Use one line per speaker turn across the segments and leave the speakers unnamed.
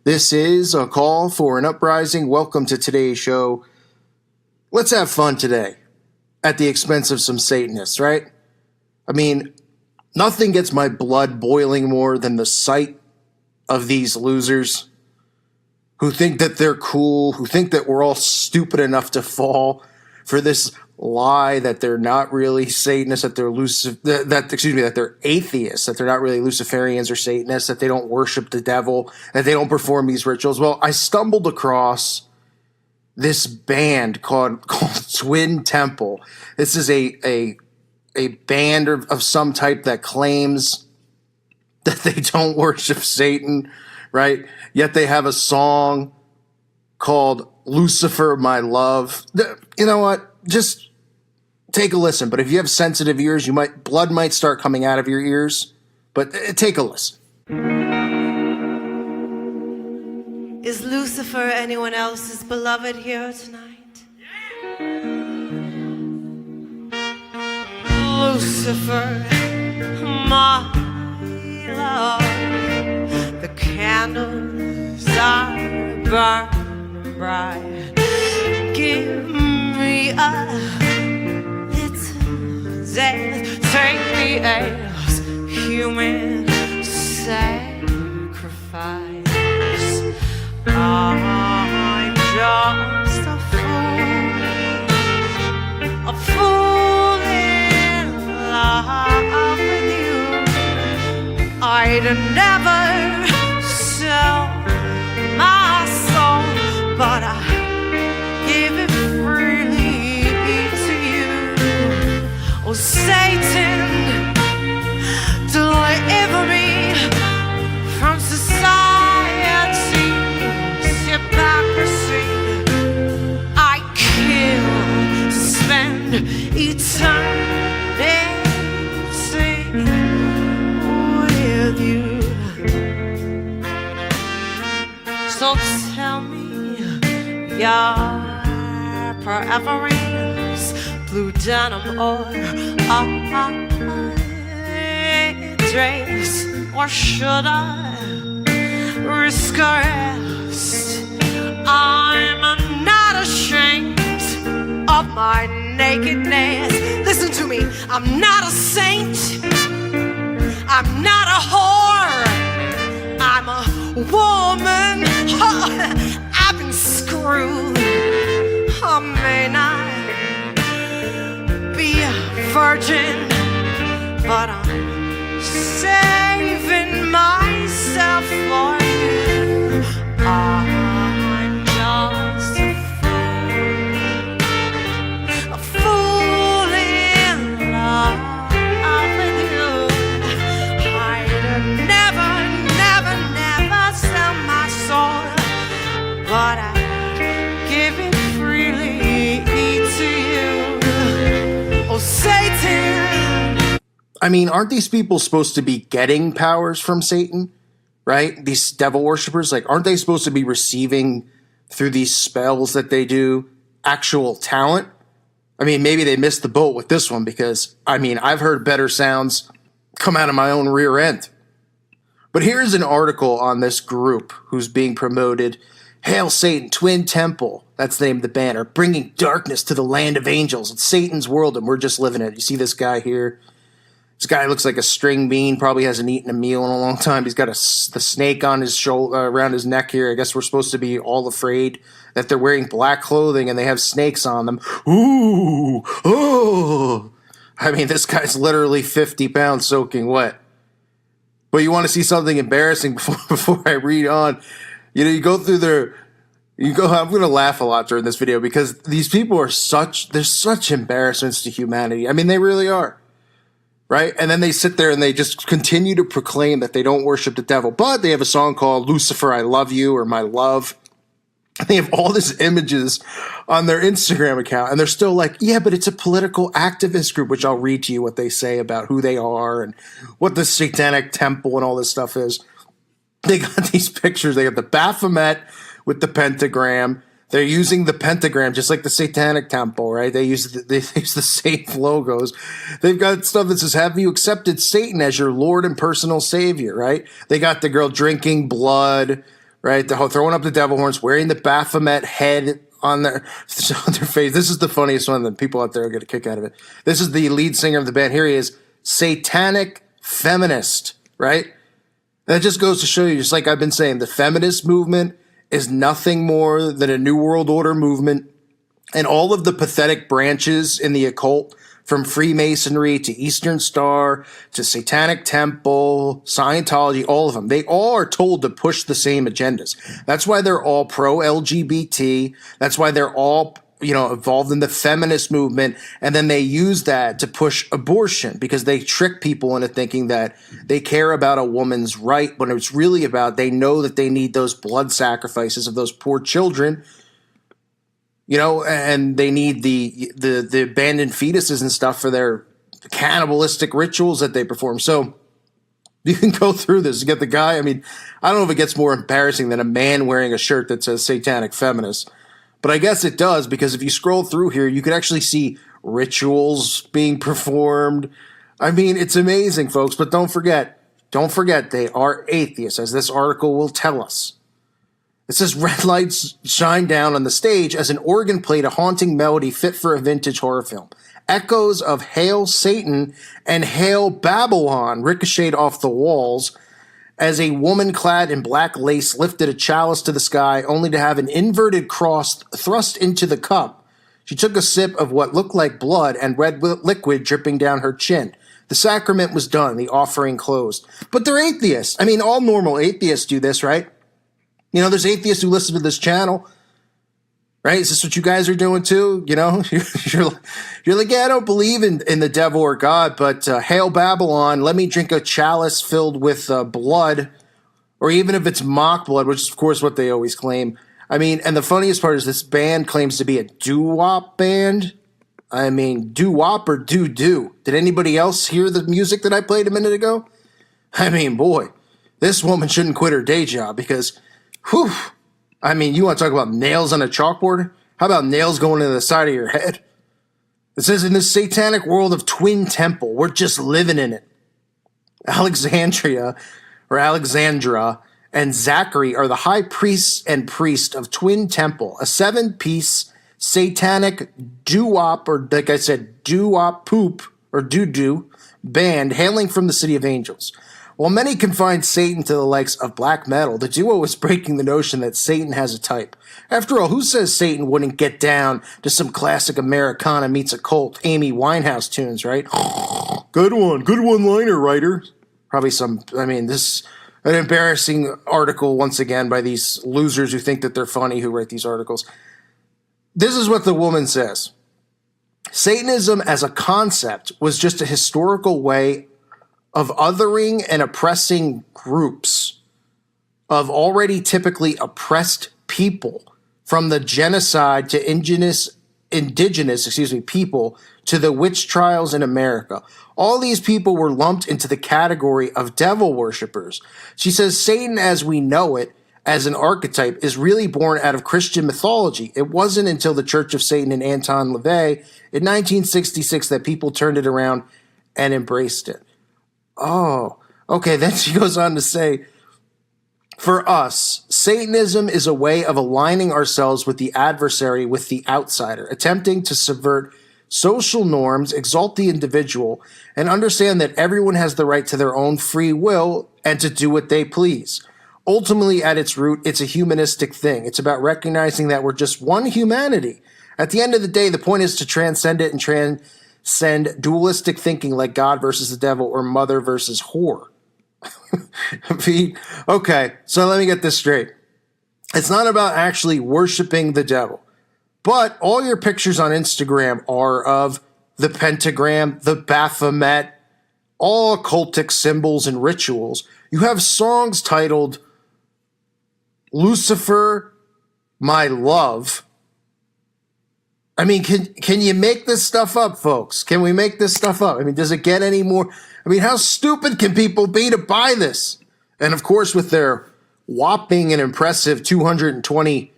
This is a call for an uprising. Welcome to today's show. Let's have fun today at the expense of some Satanists, right? I mean, nothing gets my blood boiling more than the sight of these losers who think that they're cool, who think that we're all stupid enough to fall for this lie that they're not really Satanists, that they're that they're atheists, that they're not really Luciferians or Satanists, that they don't worship the devil, that they don't perform these rituals. Well, I stumbled across this band called Twin Temple. This is a band of some type that claims that they don't worship Satan, right? Yet they have a song called Lucifer, My Love. You know what? Just take a listen. But if you have sensitive ears, blood might start coming out of your ears. But take a listen.
Is Lucifer anyone else's beloved here tonight? Lucifer, my love, the candles are burning bright. Give me a little death, take me as human sacrifice. I'm just a fool in love with you. I'd never sell my soul, but I give it freely to you. Oh, Satan, deliver me from society's hypocrisy. I kill to spend eternity with you. So tell me your preference, blue denim or drapes, or should I risk arrest? I'm not ashamed of my nakedness. Listen to me, I'm not a saint, I'm not a whore, I'm a woman. I've been screwed. I may not be a virgin, but I'm saving myself for you. I'm just a fool in love with you. I'd never sell my soul, but I give it freely to you. Oh, Satan.
I mean, aren't these people supposed to be getting powers from Satan, right? These devil worshippers, like, aren't they supposed to be receiving through these spells that they do actual talent? I mean, maybe they missed the boat with this one because, I mean, I've heard better sounds come out of my own rear end. But here's an article on this group who's being promoted. Hail Satan, Twin Temple, that's the name of the band, are bringing darkness to the land of angels. It's Satan's world, and we're just living it. You see this guy here? This guy looks like a string bean, probably hasn't eaten a meal in a long time. He's got the snake on his shoulder, around his neck here. I guess we're supposed to be all afraid that they're wearing black clothing and they have snakes on them. Ooh, oh. I mean, this guy's literally 50 pounds soaking wet. But you want to see something embarrassing before I read on? You know, you go through their... I'm going to laugh a lot during this video because these people are they're such embarrassments to humanity. I mean, they really are. Right? And then they sit there and they just continue to proclaim that they don't worship the devil. But they have a song called Lucifer, I Love You, or My Love. And they have all these images on their Instagram account. And they're still like, yeah, but it's a political activist group, which I'll read to you what they say about who they are and what the satanic temple and all this stuff is. They got these pictures. They have the Baphomet with the pentagram. They're using the pentagram just like the Satanic Temple, right? They use the same logos. They've got stuff that says, have you accepted Satan as your Lord and personal Savior, right? They got the girl drinking blood, right? Throwing up the devil horns, wearing the Baphomet head on their face. This is the funniest one that people out there will get a kick out of it. This is the lead singer of the band. Here he is, satanic feminist, right? That just goes to show you, just like I've been saying, the feminist movement is nothing more than a New World Order movement, and all of the pathetic branches in the occult, from Freemasonry to Eastern Star to Satanic Temple, Scientology, all of them, they all are told to push the same agendas. That's why they're all pro-LGBT. That's why they're all, involved in the feminist movement. And then they use that to push abortion, because they trick people into thinking that they care about a woman's right, when it's really about, they know that they need those blood sacrifices of those poor children, and they need the abandoned fetuses and stuff for their cannibalistic rituals that they perform. So you can go through this. You get the guy. I mean, I don't know if it gets more embarrassing than a man wearing a shirt that says satanic feminist, but I guess it does, because if you scroll through here, you can actually see rituals being performed. I mean, it's amazing, folks, but don't forget, they are atheists, as this article will tell us. It says red lights shine down on the stage as an organ played a haunting melody fit for a vintage horror film. Echoes of Hail Satan and Hail Babylon ricocheted off the walls as a woman clad in black lace lifted a chalice to the sky, only to have an inverted cross thrust into the cup. She took a sip of what looked like blood and red liquid dripping down her chin. The sacrament was done. The offering closed. But they're atheists. I mean, all normal atheists do this, right? There's atheists who listen to this channel, right? Is this what you guys are doing too? You're like, yeah, I don't believe in the devil or God, but Hail Babylon, let me drink a chalice filled with blood, or even if it's mock blood, which is, of course, what they always claim. I mean, and the funniest part is this band claims to be a doo-wop band. I mean, doo-wop or doo-doo? Did anybody else hear the music that I played a minute ago? I mean, boy, this woman shouldn't quit her day job, because... whew. I mean, you want to talk about nails on a chalkboard? How about nails going into the side of your head? It says, in this satanic world of Twin Temple, we're just living in it. Alexandra, and Zachary are the high priests and priest of Twin Temple, a 7-piece satanic doo-wop, or like I said, doo-wop poop, or doo-doo, band hailing from the City of Angels. While many confine Satan to the likes of black metal, the duo is breaking the notion that Satan has a type. After all, who says Satan wouldn't get down to some classic Americana meets occult Amy Winehouse tunes, right? Good one-liner, writer. Probably this an embarrassing article once again by these losers who think that they're funny who write these articles. This is what the woman says. Satanism as a concept was just a historical way of othering and oppressing groups of already typically oppressed people, from the genocide to indigenous people to the witch trials in America. All these people were lumped into the category of devil worshippers. She says Satan as we know it, as an archetype, is really born out of Christian mythology. It wasn't until the Church of Satan and Anton LaVey in 1966 that people turned it around and embraced it. Oh, okay. Then she goes on to say, for us, Satanism is a way of aligning ourselves with the adversary, with the outsider, attempting to subvert social norms, exalt the individual, and understand that everyone has the right to their own free will and to do what they please. Ultimately, at its root, it's a humanistic thing. It's about recognizing that we're just one humanity. At the end of the day, the point is to transcend it and transcend dualistic thinking like God versus the devil or mother versus whore. Okay, so let me get this straight. It's not about actually worshiping the devil, but all your pictures on Instagram are of the pentagram, the Baphomet, all occultic symbols and rituals. You have songs titled Lucifer, My Love. I mean, can you make this stuff up, folks? Can we make this stuff up? I mean, does it get any more? I mean, how stupid can people be to buy this? And of course, with their whopping and impressive 220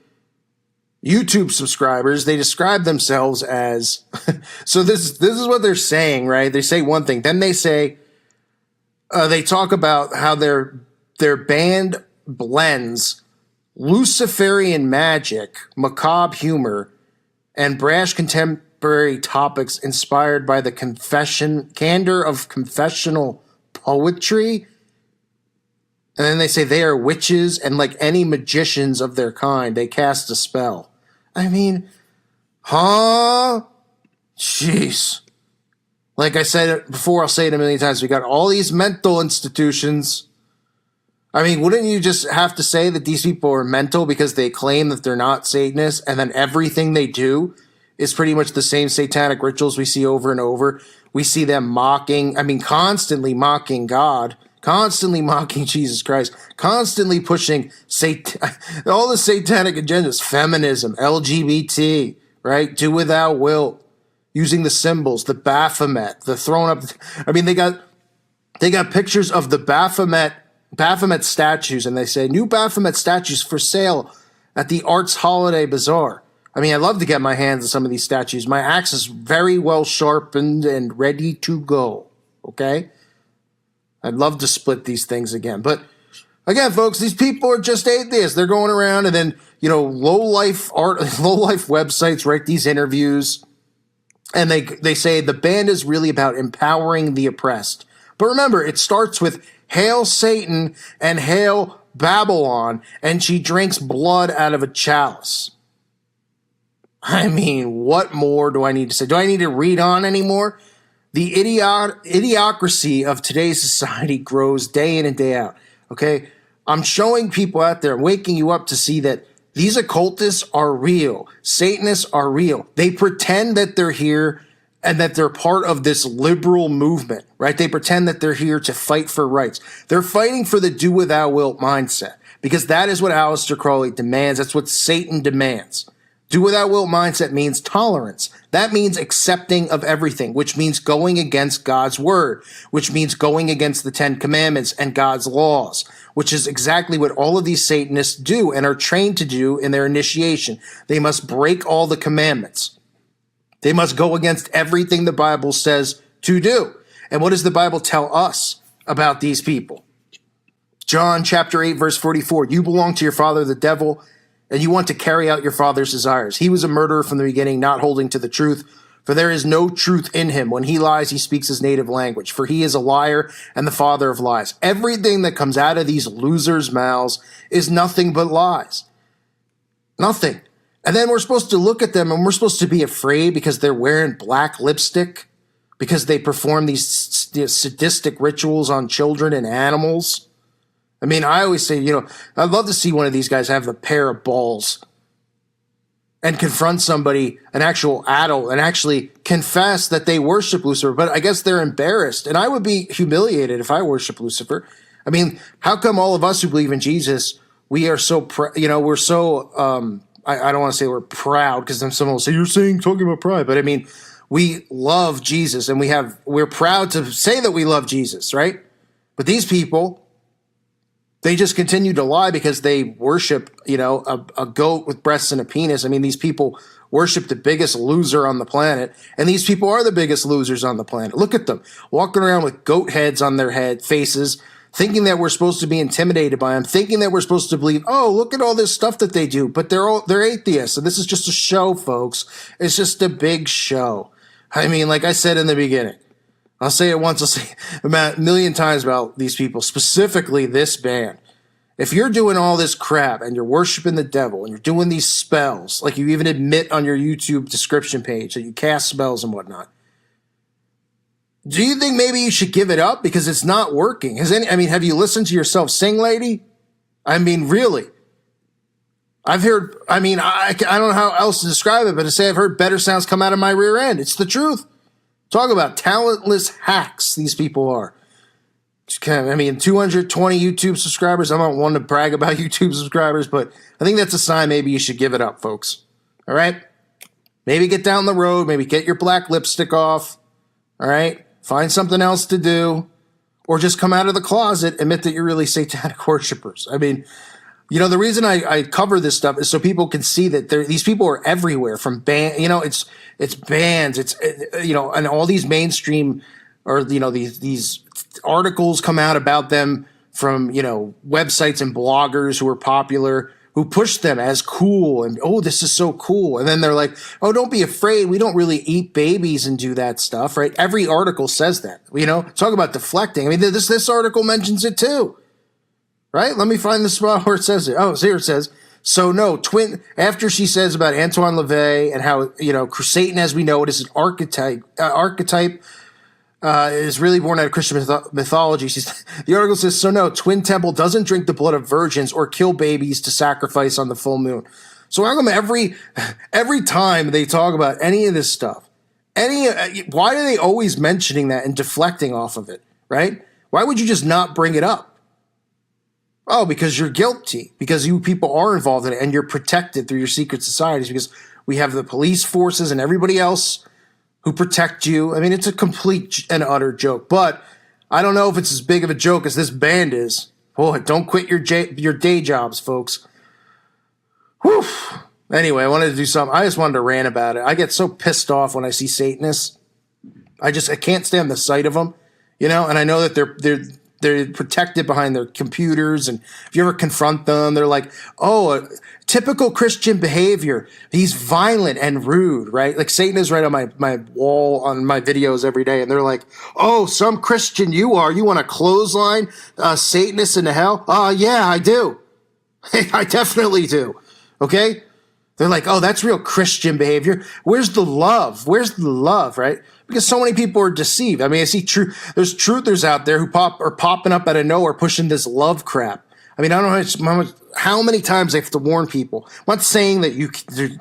YouTube subscribers, they describe themselves as, so this is what they're saying, right? They say one thing, then they say, they talk about how their band blends Luciferian magic, macabre humor, and brash contemporary topics inspired by the candor of confessional poetry. And then they say they are witches, and like any magicians of their kind, they cast a spell. I mean, huh? Jeez. Like I said before, I'll say it a million times. We got all these mental institutions. I mean, wouldn't you just have to say that these people are mental because they claim that they're not Satanists, and then everything they do is pretty much the same satanic rituals we see over and over? We see them constantly mocking God, constantly mocking Jesus Christ, constantly pushing all the satanic agendas, feminism, LGBT, right? Do without will, using the symbols, the Baphomet, the thrown up. I mean, they got pictures of the Baphomet statues, and they say new Baphomet statues for sale at the Arts Holiday Bazaar. I mean, I'd love to get my hands on some of these statues. My axe is very well sharpened and ready to go. Okay? I'd love to split these things again. But again, folks, these people are just atheists. They're going around and then, low life websites write these interviews, and they say the band is really about empowering the oppressed. But remember, it starts with Hail Satan and Hail Babylon, and she drinks blood out of a chalice. I mean, what more do I need to say? Do I need to read on anymore? The idiocracy of today's society grows day in and day out. Okay? I'm showing people out there, waking you up to see that these occultists are real. Satanists are real. They pretend that they're here and that they're part of this liberal movement, right? They pretend that they're here to fight for rights. They're fighting for the do without will mindset, because that is what Aleister Crowley demands. That's what Satan demands. Do without will mindset means tolerance. That means accepting of everything, which means going against God's word, which means going against the 10 Commandments and God's laws, which is exactly what all of these Satanists do and are trained to do in their initiation. They must break all the commandments. They must go against everything the Bible says to do. And what does the Bible tell us about these people? John chapter 8, verse 44, you belong to your father, the devil, and you want to carry out your father's desires. He was a murderer from the beginning, not holding to the truth, for there is no truth in him. When he lies, he speaks his native language, for he is a liar and the father of lies. Everything that comes out of these losers' mouths is nothing but lies. Nothing. And then we're supposed to look at them and we're supposed to be afraid because they're wearing black lipstick, because they perform these sadistic rituals on children and animals. I mean, I always say, I'd love to see one of these guys have a pair of balls and confront somebody, an actual adult, and actually confess that they worship Lucifer. But I guess they're embarrassed. And I would be humiliated if I worship Lucifer. I mean, how come all of us who believe in Jesus, we are so, we're so, I don't want to say we're proud, because then someone will say, you're talking about pride. But I mean, we love Jesus, and we're proud to say that we love Jesus, right? But these people, they just continue to lie because they worship, a goat with breasts and a penis. I mean, these people worship the biggest loser on the planet, and these people are the biggest losers on the planet. Look at them, walking around with goat heads on their faces, thinking that we're supposed to be intimidated by them, thinking that we're supposed to believe, oh, look at all this stuff that they do. But they're atheists, and this is just a show, folks. It's just a big show. I mean, like I said in the beginning, I'll say it once, I'll say about a million times about these people, specifically this band. If you're doing all this crap and you're worshiping the devil and you're doing these spells, like you even admit on your YouTube description page that you cast spells and whatnot, do you think maybe you should give it up because it's not working? Have you listened to yourself sing, lady? I mean, really? I've heard, I don't know how else to describe it, but to say I've heard better sounds come out of my rear end. It's the truth. Talk about talentless hacks these people are. 220 YouTube subscribers. I don't want to brag about YouTube subscribers, but I think that's a sign maybe you should give it up, folks. All right? Maybe get down the road. Maybe get your black lipstick off. All right? Find something else to do. Or just come out of the closet, admit that you're really satanic worshipers. I mean, the reason I cover this stuff is so people can see that these people are everywhere, from it's bands, and all these mainstream, or these articles come out about them from websites and bloggers who are popular, who push them as cool and, oh, this is so cool. And then they're like, oh, don't be afraid. We don't really eat babies and do that stuff, right? Every article says that, talk about deflecting. I mean, this article mentions it too, right? Let me find the spot where it says it. Oh, here it says, so no, after she says about Antoine LaVey and how, Satan, as we know it, is an archetype, is really born out of Christian mythology. The article says, so no, Twin Temple doesn't drink the blood of virgins or kill babies to sacrifice on the full moon. So how come every time they talk about any of this stuff, why are they always mentioning that and deflecting off of it, right? Why would you just not bring it up? Oh, because you're guilty, because you people are involved in it and you're protected through your secret societies, because we have the police forces and everybody else who protect you. I mean, it's a complete and utter joke, but I don't know if it's as big of a joke as this band is. Boy, don't quit your day jobs, folks. Whew. Anyway, I wanted to do something. I just wanted to rant about it. I get so pissed off when I see Satanists. I can't stand the sight of them, and I know that they're protected behind their computers, and if you ever confront them, they're like, oh, typical Christian behavior. He's violent and rude, right? Like Satan is right on my wall on my videos every day, and they're like, oh, some Christian you want to clothesline Satanists into hell? Yeah, I do. I definitely do. Okay? They're like, oh, that's real Christian behavior. Where's the love? Where's the love, right? Because so many people are deceived. I mean, I see there's truthers out there who are popping up out of nowhere pushing this love crap. I mean, I don't know how many times I have to warn people. I'm not saying that you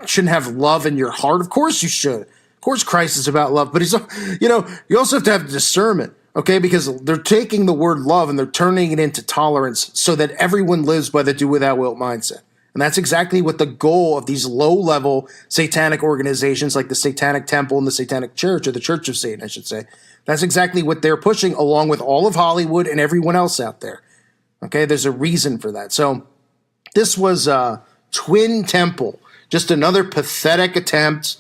shouldn't have love in your heart. Of course you should. Of course Christ is about love. But you also have to have discernment, okay? Because they're taking the word love and they're turning it into tolerance so that everyone lives by the do without will mindset. And that's exactly what the goal of these low-level satanic organizations like the Satanic Temple and the Satanic Church, or the Church of Satan, I should say. That's exactly what they're pushing, along with all of Hollywood and everyone else out there. Okay, there's a reason for that. So this was Twin Temple, just another pathetic attempt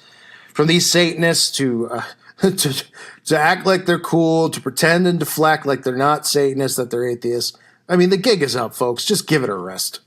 from these Satanists to act like they're cool, to pretend and deflect like they're not Satanists, that they're atheists. I mean, the gig is up, folks. Just give it a rest.